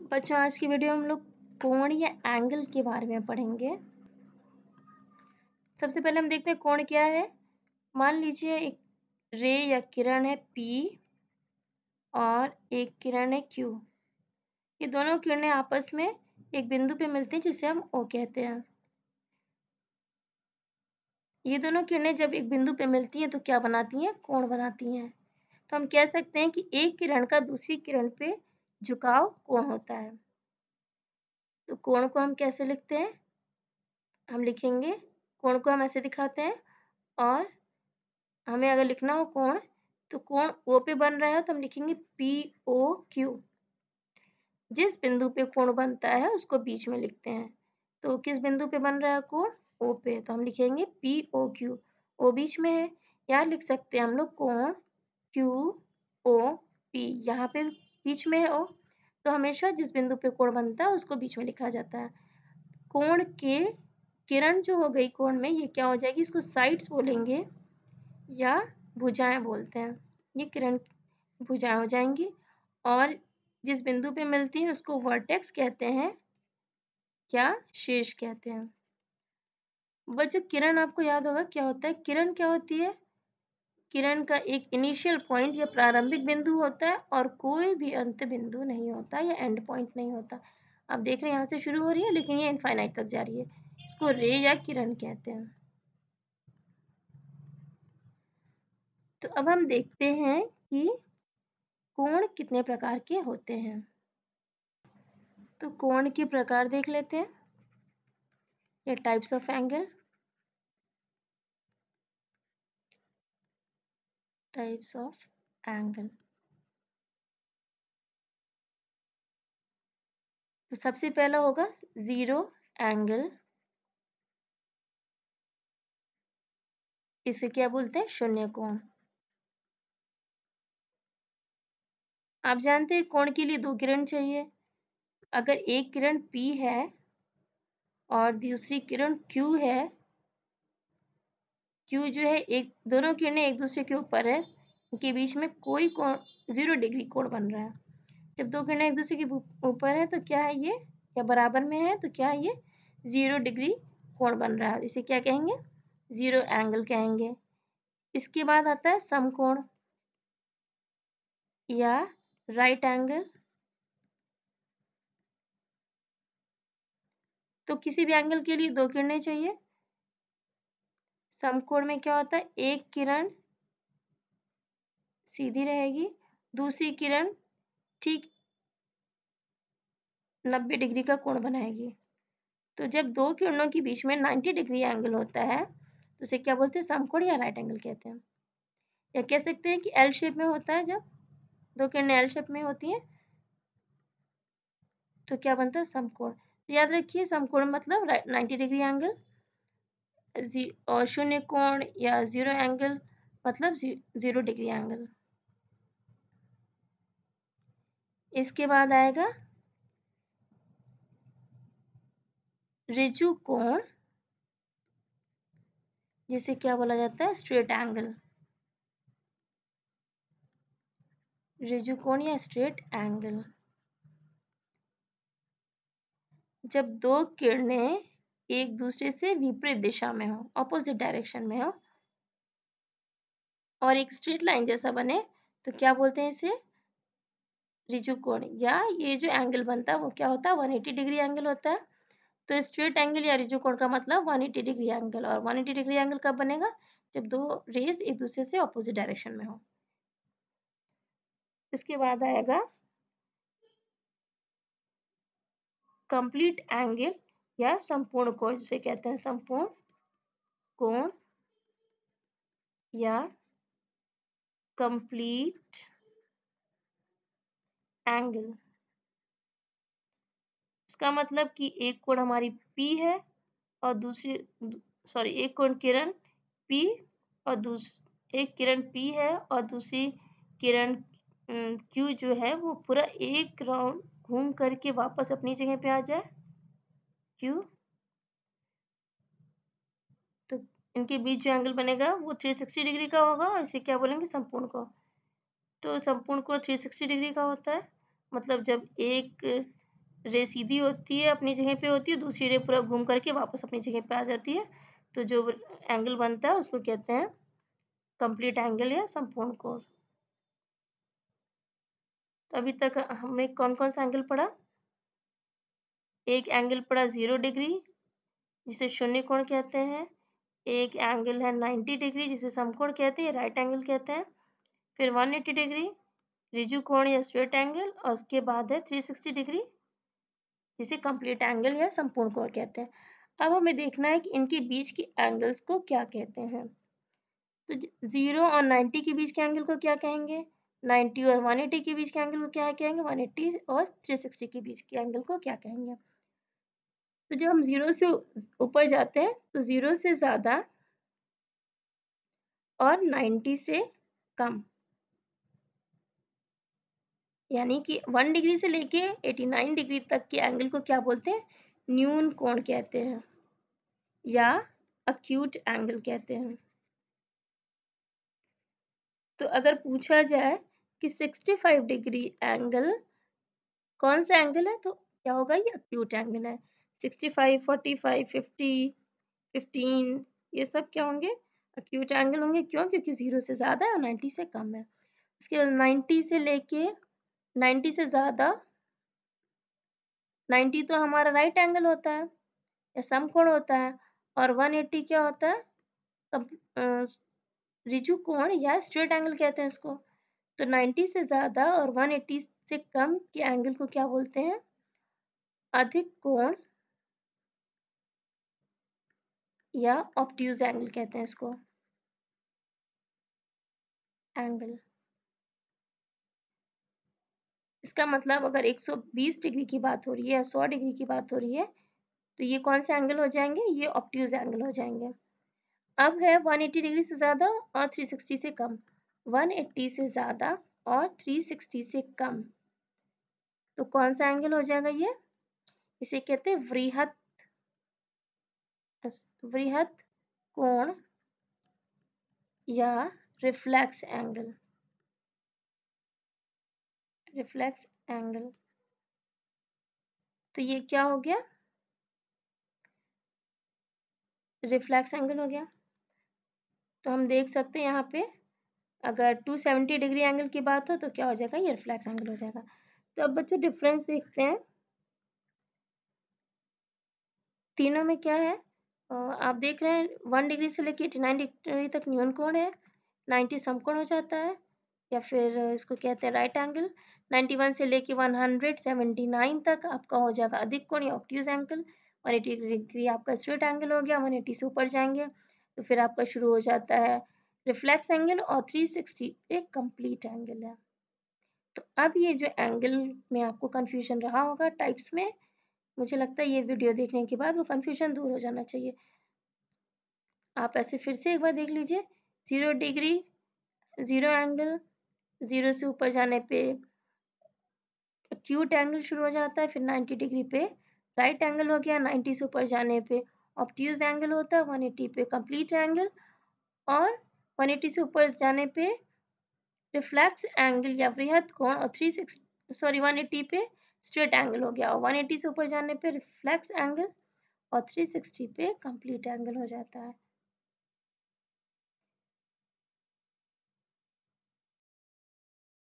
बच्चों, आज की वीडियो हम लोग कोण या एंगल के बारे में पढ़ेंगे। सबसे पहले हम देखते हैं कोण क्या है। मान लीजिए एक रे या किरण है P और एक किरण है Q। ये दोनों किरणें आपस में एक बिंदु पे मिलती हैं जिसे हम O कहते हैं। ये दोनों किरणें जब एक बिंदु पे मिलती हैं तो क्या बनाती हैं? कोण बनाती हैं। तो हम कह सकते हैं कि एक किरण का दूसरी किरण पे झुकाव कोण होता है। तो कोण को हम कैसे लिखते हैं? हम लिखेंगे, कोण को हम ऐसे दिखाते हैं, और हमें अगर लिखना हो कोण, तो कोण O पे बन रहा है तो हम लिखेंगे POQ। जिस बिंदु पे कोण बनता है उसको बीच में लिखते हैं। तो किस बिंदु पे बन रहा है कोण? O पे, तो हम लिखेंगे POQ। O बीच में है। यहाँ लिख सकते हैं हम लोग कोण QOP। यहाँ पे बीच में है O, तो हमेशा जिस बिंदु पे कोण बनता है उसको बीच में लिखा जाता है। कोण के किरण जो हो गई कोण में, ये क्या हो जाएगी? इसको साइड्स बोलेंगे या भुजाएं बोलते हैं। ये किरण भुजाएं हो जाएंगी, और जिस बिंदु पे मिलती है उसको वर्टेक्स कहते हैं या शीर्ष कहते हैं। बच्चों, किरण आपको याद होगा क्या होता है? किरण क्या होती है? किरण का एक इनिशियल पॉइंट या प्रारंभिक बिंदु होता है और कोई भी अंत बिंदु नहीं होता या एंड पॉइंट नहीं होता। आप देख रहे हैं यहाँ से शुरू हो रही है लेकिन ये इनफाइनाइट तक जा रही है। इसको रे या किरण कहते हैं। तो अब हम देखते हैं कि कोण कितने प्रकार के होते हैं। तो कोण के प्रकार देख लेते हैं, या types of angle. Types of angle. तो सबसे पहला होगा जीरो एंगल। इसे क्या बोलते हैं? शून्य कोण। आप जानते हैं कोण के लिए दो किरण चाहिए। अगर एक किरण P है और दूसरी किरण Q है, Q जो है, एक दोनों किरणें एक दूसरे के ऊपर है, उनके बीच में कोई कोण 0 डिग्री कोण बन रहा है। जब दो किरणें एक दूसरे के ऊपर है तो क्या है ये, या बराबर में है तो क्या है ये? 0 डिग्री कोण बन रहा है। इसे क्या कहेंगे? जीरो एंगल कहेंगे। इसके बाद आता है समकोण या राइट एंगल। तो किसी भी एंगल के लिए दो किरणें चाहिए। समकोण में क्या होता है? एक किरण सीधी रहेगी, दूसरी किरण ठीक 90 डिग्री का कोण बनाएगी। तो जब दो किरणों के बीच में 90 डिग्री एंगल होता है तो उसे क्या बोलते हैं? समकोण या राइट एंगल कहते हैं। या कह सकते हैं कि एल शेप में होता है। जब दो किरणें एल शेप में होती हैं तो क्या बनता है? समकोण। तो याद रखिए, समकोण मतलब 90 डिग्री एंगल, और शून्य कोण या जीरो एंगल मतलब 0 डिग्री एंगल। इसके बाद आएगा ऋजु कोण, जिसे क्या बोला जाता है? Straight angle. ऋजु कोण या स्ट्रेट एंगल। जब दो किरणें एक दूसरे से विपरीत दिशा में हो, ऑपोजिट डायरेक्शन में हो, और एक स्ट्रेट लाइन जैसा बने तो क्या बोलते हैं इसे? ऋजु कोण। या ये जो एंगल बनता है वो क्या होता है? 180 डिग्री एंगल होता है। तो स्ट्रेट एंगल या ऋजु कोण का मतलब 180 डिग्री एंगल। और 180 डिग्री एंगल कब बनेगा? जब दो रेज एक दूसरे से ऑपोजिट डायरेक्शन में हो। इसके बाद आएगा कंप्लीट एंगल या संपूर्ण कोण, जिसे कहते हैं संपूर्ण कोण या कंप्लीट एंगल। इसका मतलब कि एक कोण हमारी P है और दूसरी एक कोण किरण P और एक किरण P है और दूसरी किरण Q जो है वो पूरा एक राउंड घूम करके वापस अपनी जगह पे आ जाए Q। तो इनके बीच जो एंगल बनेगा वो 360 डिग्री का होगा, और इसे क्या बोलेंगे? संपूर्ण को। तो संपूर्ण को 360 डिग्री का होता है। मतलब जब एक रे सीधी होती है, अपनी जगह पे होती है, दूसरी रे पूरा घूम करके वापस अपनी जगह पे आ जाती है। तो जो एंगल बनता है उसको कहते हैं कंप्लीट एंगल या संपूर्ण कोण। तो अभी तक हमने कौन-कौन सा एंगल पढ़ा? एक एंगल पढ़ा 0 डिग्री जिसे शून्य कोण कहते हैं। एक एंगल है 90 डिग्री जिसे समकोण कहते हैं, राइट एंगल कहते हैं। फिर 180 डिग्री ऋजु कोण या स्ट्रेट एंगल, और उसके बाद है 360 डिग्री जिसे कंप्लीट एंगल या संपूर्ण कोण कहते हैं। अब हमें देखना है कि इनके बीच के एंगल्स को क्या कहते हैं। तो 0 और 90 के बीच के एंगल को क्या कहेंगे? 90 और 180 के बीच के एंगल को क्या कहेंगे? 180 और 360 के बीच के एंगल को क्या कहेंगे? तो जब हम 0 से ऊपर जाते हैं तो 0 से ज़्यादा और 90 से कम, यानी कि 1 डिग्री से लेके 89 डिग्री तक के एंगल को क्या बोलते हैं? न्यून कोण कहते हैं या अक्यूट एंगल कहते हैं। तो अगर पूछा जाए कि 65 डिग्री एंगल कौन सा एंगल है, तो क्या होगा? ये अक्यूट एंगल है। 65, 45, 50, 15 ये सब क्या होंगे? अक्यूट एंगल होंगे। क्यों? क्योंकि 0 से ज़्यादा है और 90 से कम है। उसके बाद 90 से लेके 90 से ज़्यादा, 90 तो हमारा राइट एंगल होता है या समकोण होता है, और 180 क्या होता है? ऋजु कोण या स्ट्रेट एंगल कहते हैं इसको। तो 90 से ज़्यादा और 180 से कम के एंगल को क्या बोलते हैं? अधिक कोण या ऑब्ट्यूज एंगल कहते हैं इसको। एंगल, इसका मतलब अगर 120 डिग्री की बात हो रही है या 100 डिग्री की बात हो रही है तो ये कौन से एंगल हो जाएंगे? ये ऑब्ट्यूज एंगल हो जाएंगे। अब है 180 डिग्री से ज़्यादा और 360 से कम। 180 से ज़्यादा और 360 से कम, तो कौन सा एंगल हो जाएगा ये? इसे कहते हैं वृहत कोण या रिफ्लेक्स एंगल। रिफ्लेक्स एंगल, तो ये क्या हो गया? रिफ्लेक्स एंगल हो गया। तो हम देख सकते हैं यहाँ पे अगर 270 डिग्री एंगल की बात हो तो क्या हो जाएगा? ये रिफ्लेक्स एंगल हो जाएगा। तो अब बच्चों डिफरेंस देखते हैं तीनों में क्या है। आप देख रहे हैं 1 डिग्री से लेकर 89 डिग्री तक न्यून कोण है, 90 समकोण हो जाता है या फिर इसको कहते हैं राइट एंगल। 91 से लेके 179 तक आपका हो जाएगा अधिक कोण या ऑब्ट्यूज एंगल। 180 डिग्री आपका स्ट्रेट एंगल हो गया। 180 से ऊपर जाएंगे तो फिर आपका शुरू हो जाता है रिफ्लेक्स एंगल, और 360 एक कंप्लीट एंगल है। तो अब ये जो एंगल में आपको कंफ्यूजन रहा होगा टाइप्स में, मुझे लगता है ये वीडियो देखने के बाद वो कंफ्यूजन दूर हो जाना चाहिए। आप ऐसे फिर से एक बार देख लीजिए। 0 डिग्री 0 एंगल, 0 से ऊपर जाने पे एक्यूट एंगल शुरू हो जाता है, फिर 90 डिग्री पे राइट एंगल हो गया, 90 से ऊपर जाने पे ऑब्ट्यूज एंगल होता है, 180 पे कंप्लीट एंगल, और 180 से ऊपर जाने पे रिफ्लेक्स एंगल या वृहत कोण, और 180 पे स्ट्रेट एंगल हो गया, और 180 से ऊपर जाने पे रिफ्लेक्स एंगल और 360 पे कंप्लीट एंगल हो जाता है।